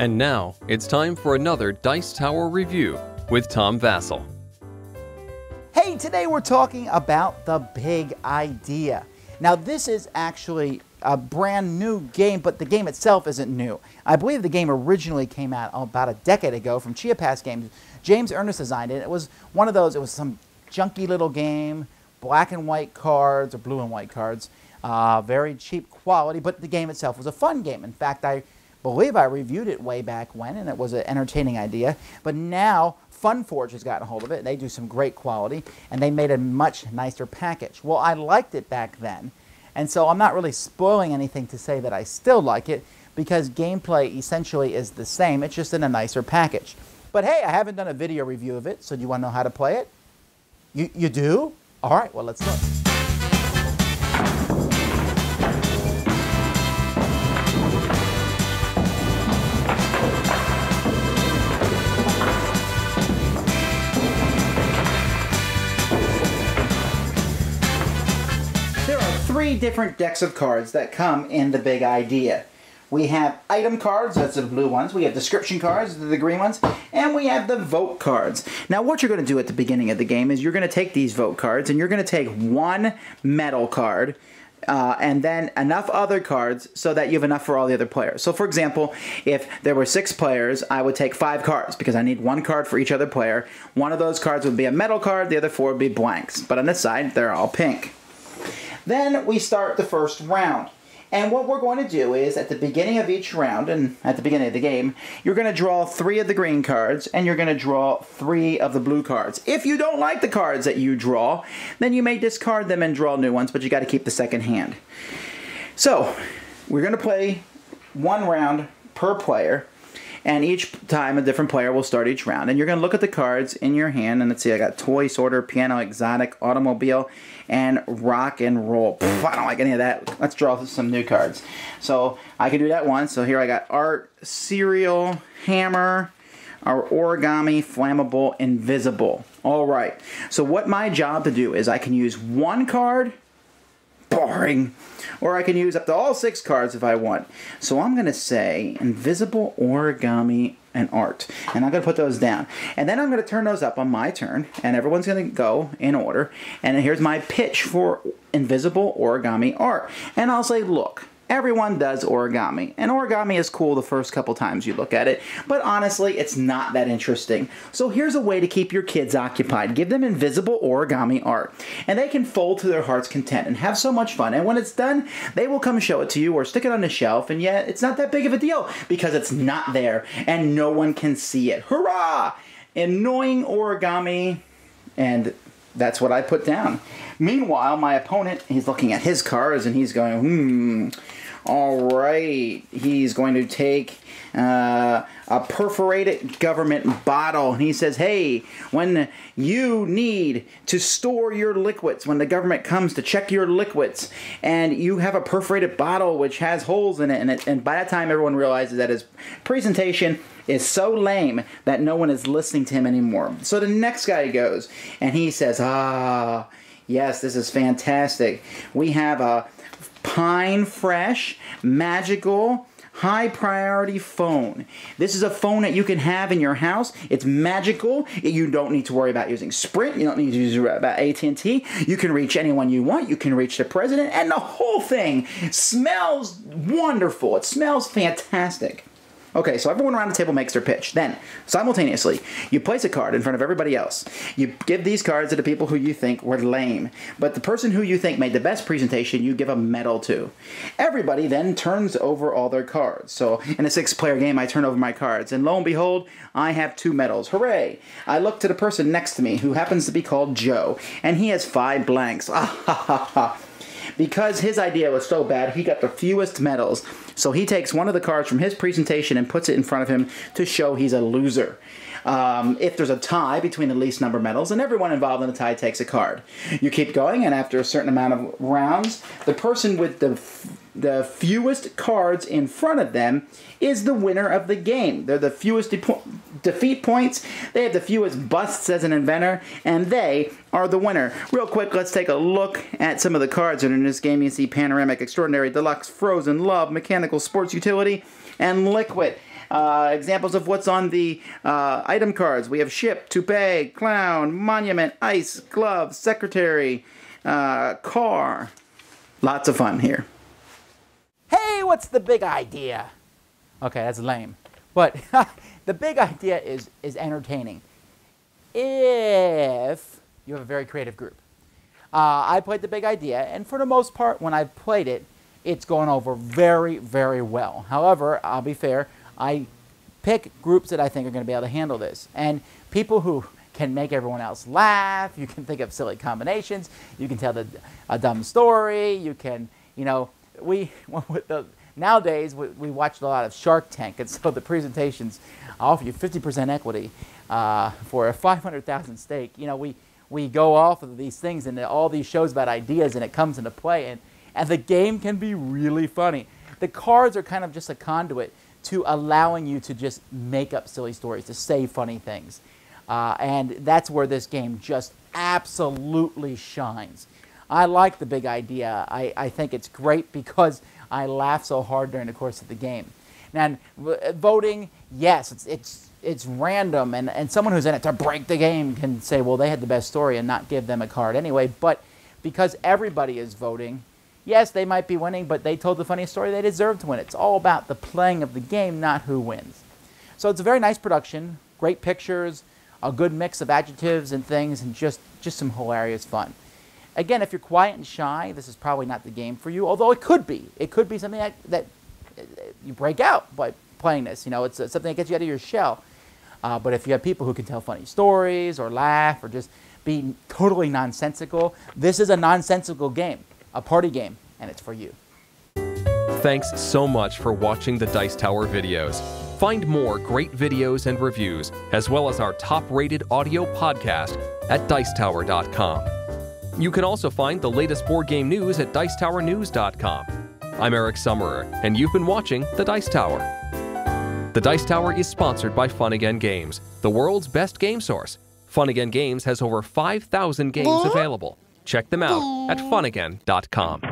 And now, it's time for another Dice Tower review with Tom Vasel. Hey, today we're talking about The Big Idea. Now, this is actually a brand new game, but the game itself isn't new. I believe the game originally came out about a decade ago from Chia Pass Games. James Ernest designed it. It was one of those, it was some junky little game, black and white cards, or blue and white cards, very cheap quality, but the game itself was a fun game. In fact, I believe I reviewed it way back when, and it was an entertaining idea. But now, Funforge has gotten a hold of it. They do some great quality, and they made a much nicer package. Well, I liked it back then, and so I'm not really spoiling anything to say that I still like it, because gameplay essentially is the same. It's just in a nicer package. But hey, I haven't done a video review of it, so do you want to know how to play it? You do? All right, well, let's look. Three different decks of cards that come in The Big Idea. We have item cards, that's the blue ones. We have description cards, the green ones. And we have the vote cards. Now what you're going to do at the beginning of the game is you're going to take these vote cards and you're going to take one metal card and then enough other cards so that you have enough for all the other players. So for example, if there were 6 players, I would take 5 cards because I need 1 card for each other player. One of those cards would be a metal card, the other 4 would be blanks. But on this side, they're all pink. Then we start the first round. And what we're going to do is, at the beginning of each round, and at the beginning of the game, you're going to draw 3 of the green cards, and you're going to draw 3 of the blue cards. If you don't like the cards that you draw, then you may discard them and draw new ones, but you got to keep the second hand. So, we're going to play 1 round per player, and each time a different player will start each round. And you're going to look at the cards in your hand, and let's see, I got toy, sorter, piano, exotic, automobile, and rock and roll. Pff, I don't like any of that. Let's draw some new cards. So I can do that once. So here I got art, cereal, hammer, or origami, flammable, invisible. All right. So what my job to do is I can use 1 card, boring, or I can use up to all 6 cards if I want. So I'm going to say invisible, origami, and art. And I'm going to put those down. And then I'm going to turn those up on my turn, and everyone's going to go in order. And here's my pitch for invisible, origami, art. And I'll say, look, everyone does origami, and origami is cool the first couple times you look at it, but honestly, it's not that interesting. So here's a way to keep your kids occupied. Give them invisible origami art, and they can fold to their heart's content and have so much fun, and when it's done, they will come show it to you or stick it on the shelf, and yet it's not that big of a deal because it's not there, and no one can see it. Hurrah! Annoying origami, and that's what I put down. Meanwhile, my opponent, he's looking at his cards, and he's going, all right. He's going to take a perforated government bottle. And he says, hey, when you need to store your liquids, when the government comes to check your liquids, and you have a perforated bottle which has holes in it, and by that time everyone realizes that his presentation is so lame that no one is listening to him anymore. So the next guy goes, and he says, yes, this is fantastic. We have a Pine Fresh, magical, high priority phone. This is a phone that you can have in your house. It's magical. You don't need to worry about using Sprint. You don't need to worry about AT&T. You can reach anyone you want. You can reach the president. And the whole thing smells wonderful. It smells fantastic. Okay, so everyone around the table makes their pitch. Then, simultaneously, you place a card in front of everybody else. You give these cards to the people who you think were lame. But the person who you think made the best presentation, you give a medal to. Everybody then turns over all their cards. So, in a 6-player game, I turn over my cards. And lo and behold, I have 2 medals. Hooray! I look to the person next to me, who happens to be called Joe. And he has 5 blanks. Ah, ha, ha, ha. Because his idea was so bad, he got the fewest medals. So he takes one of the cards from his presentation and puts it in front of him to show he's a loser. If there's a tie between the least number of medals, and everyone involved in the tie takes a card. You keep going, and after a certain amount of rounds, the person with the fewest cards in front of them is the winner of the game. They're the fewest defeat points, they have the fewest busts as an inventor, and they are the winner. Real quick, let's take a look at some of the cards that are in this game. You see Panoramic, Extraordinary, Deluxe, Frozen, Love, Mechanical, Sports Utility, and Liquid. Examples of what's on the item cards. We have ship, toupee, clown, monument, ice, glove, secretary, car. Lots of fun here. Hey, what's the big idea? Okay, that's lame. But the big idea is entertaining. If you have a very creative group. I played the big idea, and for the most part, when I've played it, it's gone over very, very well. However, I'll be fair, I pick groups that I think are going to be able to handle this. And people who can make everyone else laugh, you can think of silly combinations, you can tell a dumb story, you can, nowadays we watch a lot of Shark Tank, and so the presentations offer you 50% equity for a $500,000 stake. We go off of these things and all these shows about ideas, and it comes into play, and the game can be really funny. The cards are kind of just a conduit to allowing you to just make up silly stories, to say funny things. And that's where this game just absolutely shines. I like the big idea. I think it's great because I laugh so hard during the course of the game. Now, voting, yes, it's random, and someone who's in it to break the game can say, well, they had the best story and not give them a card anyway. But because everybody is voting, yes, they might be winning, but they told the funniest story, they deserve to win. It's all about the playing of the game, not who wins. So it's a very nice production, great pictures, a good mix of adjectives and things, and just some hilarious fun. Again, if you're quiet and shy, this is probably not the game for you, although it could be. It could be something that you break out by playing this. It's something that gets you out of your shell. But if you have people who can tell funny stories or laugh or just be totally nonsensical, this is a nonsensical game, a party game, and it's for you. Thanks so much for watching the Dice Tower videos. Find more great videos and reviews, as well as our top-rated audio podcast at Dicetower.com. You can also find the latest board game news at Dicetowernews.com. I'm Eric Summerer, and you've been watching The Dice Tower. The Dice Tower is sponsored by Fun Again Games, the world's best game source. Fun Again Games has over 5,000 games available. Check them out at funagain.com.